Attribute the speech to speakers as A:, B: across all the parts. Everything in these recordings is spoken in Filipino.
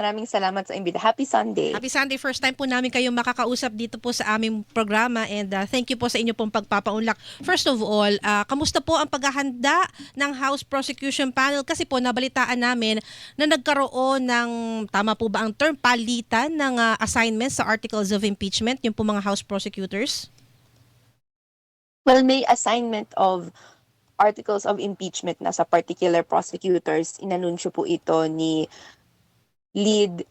A: maraming salamat sa imbita. Happy Sunday!
B: Happy Sunday. First time po namin kayong makakausap dito po sa aming programa and thank you po sa inyo pong pagpapaunlak. First of all, kamusta po ang paghahanda ng House Prosecution Panel? Kasi po nabalitaan namin na nagkaroon ng, tama po ba ang term, palitan ng assignments sa Articles of Impeachment, yung po mga House Prosecutors?
A: Well, may assignment of articles of impeachment na sa particular prosecutors. Inanunsyo po ito ni lead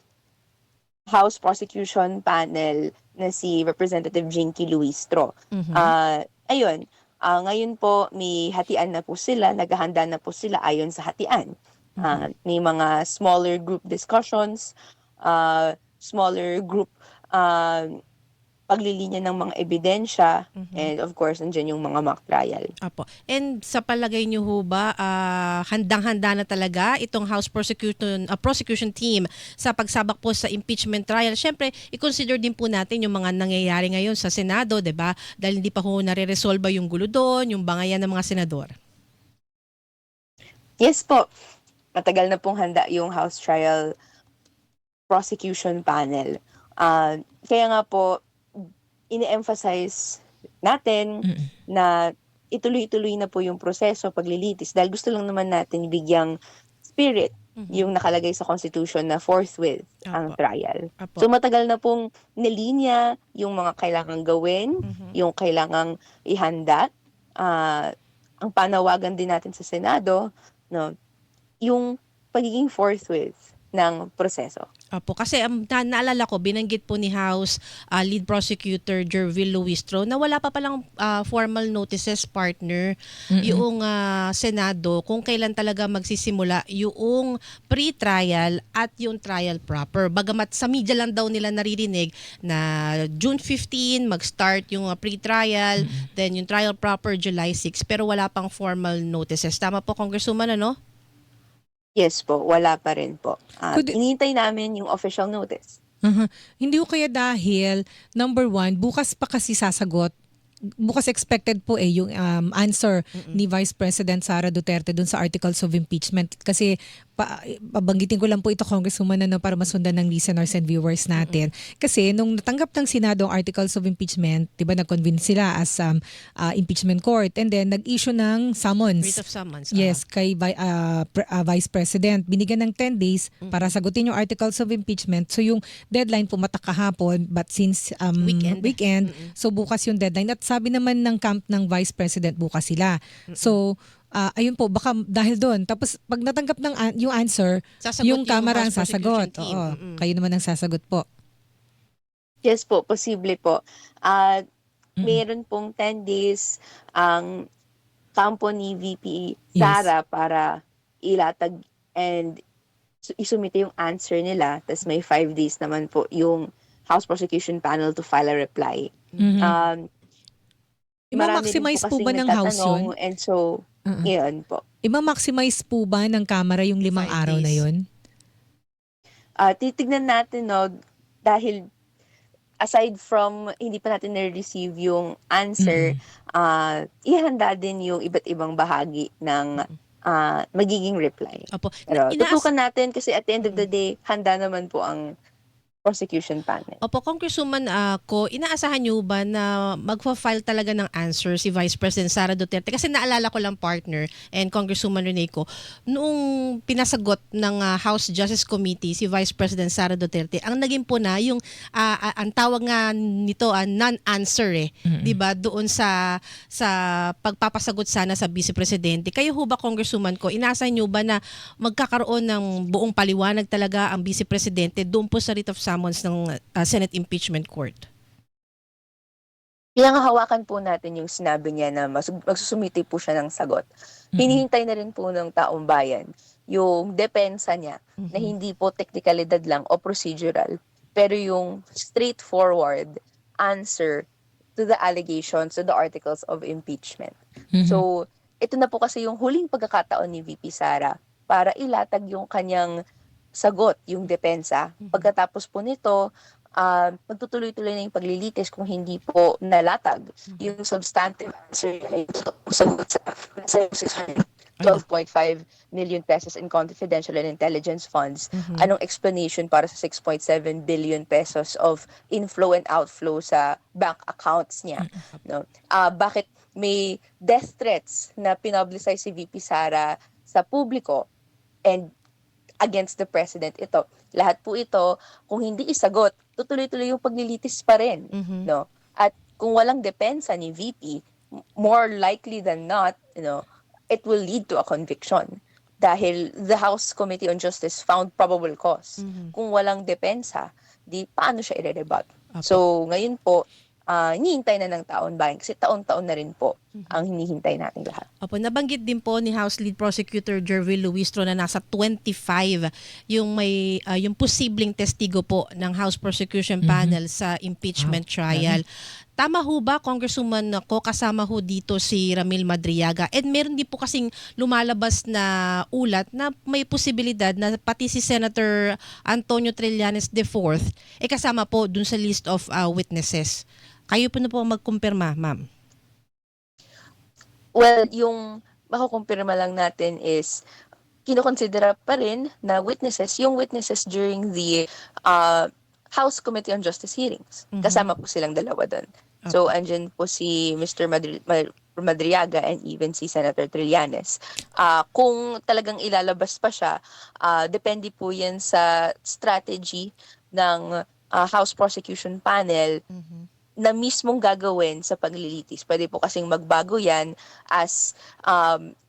A: House Prosecution Panel na si Representative Jinky Luistro. Ayun, ngayon po may hatian na po sila, naghahanda na po sila ayon sa hatian. May mga smaller group discussions, smaller group paglilinya ng mga ebidensya, and of course, nandiyan yung mga mock trial.
B: Apo. And sa palagay niyo ho ba, handang-handa na talaga itong House Prosecution Team sa pagsabak po sa impeachment trial? Siyempre, i-consider din po natin yung mga nangyayari ngayon sa Senado, 'di ba? Dahil hindi pa ho nare-resolve yung gulo doon, yung bangayan ng mga senador.
A: Yes po. Matagal na pong handa yung House Trial Prosecution Panel. Kaya nga po, ini-emphasize natin na ituloy-tuloy na po yung proseso paglilitis dahil gusto lang naman natin bigyang spirit yung nakalagay sa Constitution na forthwith ang trial. So matagal na pong nilinya yung mga kailangang gawin, yung kailangang ihanda. Ang panawagan din natin sa Senado, no, yung pagiging forthwith ng proseso.
B: Apo, kasi naalala ko, binanggit po ni House Lead Prosecutor Jervil Luistro na wala pa palang formal notices, partner, yung Senado kung kailan talaga magsisimula yung pre-trial at yung trial proper. Bagamat sa media lang daw nila naririnig na June 15 mag-start yung pre-trial, then yung trial proper July 6, pero wala pang formal notices. Tama po, Congresswoman, ano?
A: Yes po, wala pa rin po. Inintay namin yung official notice.
C: Hindi ko kaya dahil, number one, bukas pa kasi sasagot. Bukas expected po yung answer ni Vice President Sara Duterte dun sa Articles of Impeachment. Kasi pabanggitin ko lang po ito, Congresswoman, para masundan ng listeners and viewers natin. Kasi nung natanggap ng Senado ang Articles of Impeachment, diba nag-convene sila as impeachment court and then nag-issue ng summons.
B: Writ of summons.
C: Yes, kay Vice President. Binigyan ng 10 days para sagutin yung Articles of Impeachment. So yung deadline pumata kahapon but since weekend so bukas yung deadline. At sabi naman ng camp ng Vice President bukas sila. So ayun po, baka dahil doon. Tapos pag natanggap ng yung answer,
B: Sasagot
C: yung Kamara ang
B: House Prosecution
C: sasagot.
B: Team.
C: Oo, kayo naman ang sasagot po.
A: Yes po, posible po. Meron pong 10 days ang kampo ni VP Sara para ilatag and isumite yung answer nila. Tapos may 5 days naman po yung House Prosecution Panel to file a reply.
C: Ima-maximize po ba ng House yun?
A: And so, yun po.
C: Ima-maximize po ba ng Kamara yung 5 araw na yun?
A: Titignan natin, no, dahil aside from hindi pa natin na-receive yung answer, ihanda din yung iba't ibang bahagi ng magiging reply.
B: Opo.
A: Pero tutukan natin kasi at the end of the day, handa naman po ang prosecution panel.
B: Opo, Congresswoman, inaasahan niyo ba na magfa-file talaga ng answer si Vice President Sara Duterte? Kasi naalala ko lang, partner, and Congresswoman Reneco, noong pinasagot ng House Justice Committee si Vice President Sara Duterte, ang naging po na yung, ang tawag nga nito, non-answer 'di ba? Doon sa pagpapasagot sana sa Vice Presidente. Kayo ho ba, Congresswoman ko, inaasahan niyo ba na magkakaroon ng buong paliwanag talaga ang Vice Presidente doon po sa writ of summons ng Senate Impeachment Court?
A: Pinangahawakan po natin yung sinabi niya na magsusumite po siya ng sagot. Hinihintay na rin po ng taong bayan yung depensa niya na hindi po technicalidad lang o procedural, pero yung straightforward answer to the allegations, to the articles of impeachment. So, ito na po kasi yung huling pagkakataon ni VP Sara para ilatag yung kanyang sagot, yung depensa. Pagkatapos po nito, magtutuloy-tuloy na yung paglilitis kung hindi po nalatag yung substantive answer ay sagot sa
B: Ala.
A: 12.5 million pesos in confidential and intelligence funds.
B: Mhm.
A: Anong explanation para sa 6.7 billion pesos of inflow and outflow sa bank accounts niya? No? Bakit may death threats na pinoblicize si VP Sara sa publiko and against the president? Lahat po ito, kung hindi isagot, tutuloy-tuloy yung paglilitis pa rin.
B: Mhm.
A: No? At kung walang depensa ni VP, more likely than not, it will lead to a conviction. Dahil the House Committee on Justice found probable cause.
B: Mhm.
A: Kung walang depensa, di paano siya i-rebut?
B: Apo.
A: So, ngayon po, hinihintay na ng taon bayan kasi taon-taon na rin po ang hinihintay nating lahat.
B: Opo, nabanggit din po ni House Lead Prosecutor Jervil Luistro na nasa 25 yung may yung posibleng testigo po ng House Prosecution Panel sa impeachment trial. Tama ho ba, Congresswoman, ko kasama ho dito si Ramil Madriaga? And meron din po kasing lumalabas na ulat na may posibilidad na pati si Senator Antonio Trillanes IV kasama po dun sa list of witnesses. Kayo po na po magkumpirma, ma'am.
A: Well, yung makukumpirma lang natin is kinokonsidera pa rin na yung witnesses during the House Committee on Justice hearings. Kasama po silang dalawa doon. So, andyan po si Mr. Madriaga and even si Senator Trillanes. Kung talagang ilalabas pa siya, depende po yan sa strategy ng House Prosecution Panel na mismong gagawin sa paglilitis. Pwede po kasing magbago yan as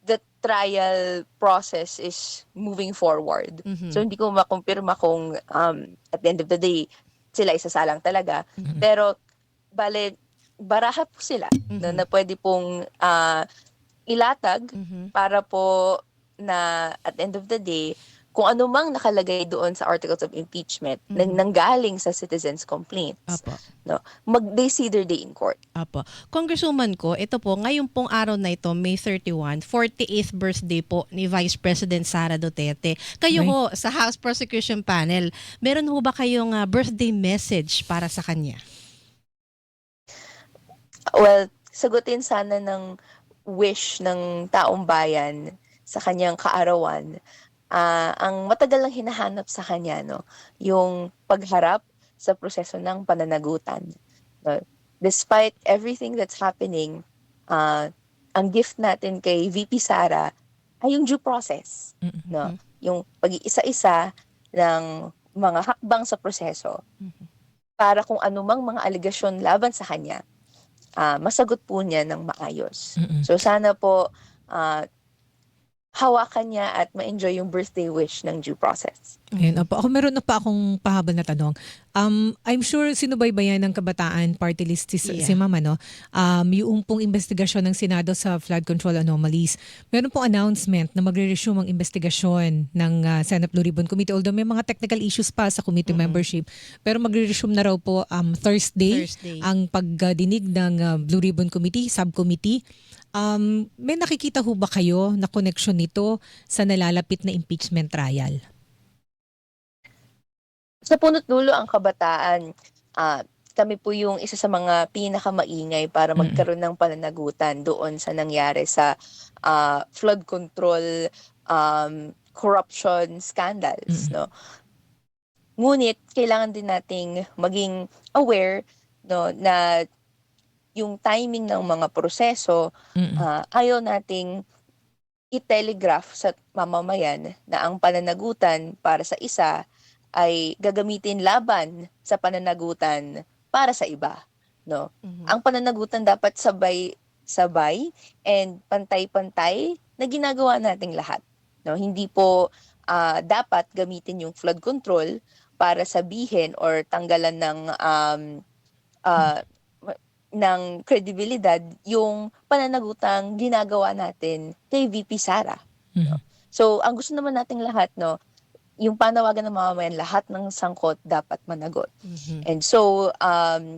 A: the trial process is moving forward. So hindi ko makumpirma kung at the end of the day, sila isasalang talaga. Pero bale, baraha po sila na pwede pong ilatag para po na at the end of the day, kung ano mang nakalagay doon sa articles of impeachment nanggaling sa citizens' complaints,
B: Apo.
A: no, they see their day in court.
B: Apo. Congresswoman ko, ito po, ngayon pong araw na ito, May 31, 48th birthday po ni Vice President Sara Duterte. Kayo
C: Right.
B: ho, sa House Prosecution Panel, meron ho ba kayong birthday message para sa kanya?
A: Well, sagutin sana ng wish ng taong bayan sa kanyang kaarawan. Ang matagal lang hinahanap sa kanya, no, yung pagharap sa proseso ng pananagutan. No? Despite everything that's happening, ang gift natin kay VP Sara ay yung due process. No? Yung pag-iisa-isa ng mga hakbang sa proseso para kung anumang mga aligasyon laban sa kanya, masagot po niya ng maayos. So sana po hawakan niya at ma-enjoy yung birthday wish ng due process.
C: Ayun, opo. Meron na pa akong pahabol na tanong. I'm sure sinubaybayan ng Kabataan Party List si Mama, no? Yung pong investigasyon ng Senado sa flood control anomalies. Meron pong announcement na magre-resume ang investigasyon ng Senate Blue Ribbon Committee. Although may mga technical issues pa sa committee membership. Pero magre-resume na raw po Thursday ang pagdinig ng Blue Ribbon Committee, subcommittee. May nakikita ho ba kayo na connection nito sa nalalapit na impeachment trial?
A: Sa punot dulo ang kabataan, kami po yung isa sa mga pinakamaingay para magkaroon ng pananagutan doon sa nangyari sa flood control corruption scandals. No? Ngunit kailangan din nating maging aware, no, na yung timing ng mga proseso, ayaw nating i-telegraph sa mamamayan na ang pananagutan para sa isa ay gagamitin laban sa pananagutan para sa iba. No? Ang pananagutan dapat sabay and pantay-pantay na ginagawa nating lahat. No? Hindi po dapat gamitin yung flood control para sabihin or tanggalan ng kredibilidad yung pananagutang ginagawa natin kay VP Sara. No? So, ang gusto naman nating lahat, no, yung panawagan ng mamamayan, lahat ng sangkot dapat managot. And so,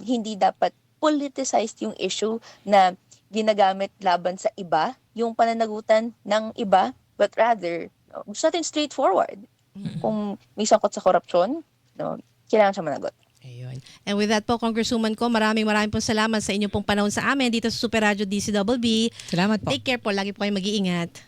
A: hindi dapat politicized yung issue na ginagamit laban sa iba, yung pananagutan ng iba, but rather, no, gusto natin straightforward. Kung may sangkot sa korupsyon, no, kailangan siya managot.
B: Ayun. And with that po, Congresswoman ko, maraming pong salamat sa inyong pong panahon sa amin dito sa Super Radio DCWB.
C: Salamat po.
B: Take care po. Lagi po kayo mag-iingat.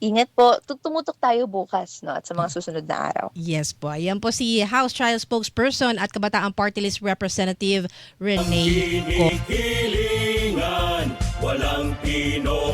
A: Ingat po. Tumutok tayo bukas, no, at sa mga susunod na araw.
B: Yes po. Ayan po si House Trial Spokesperson at Kabataan Party List Representative Renee Go.
D: Hilingan, walang Pinoy.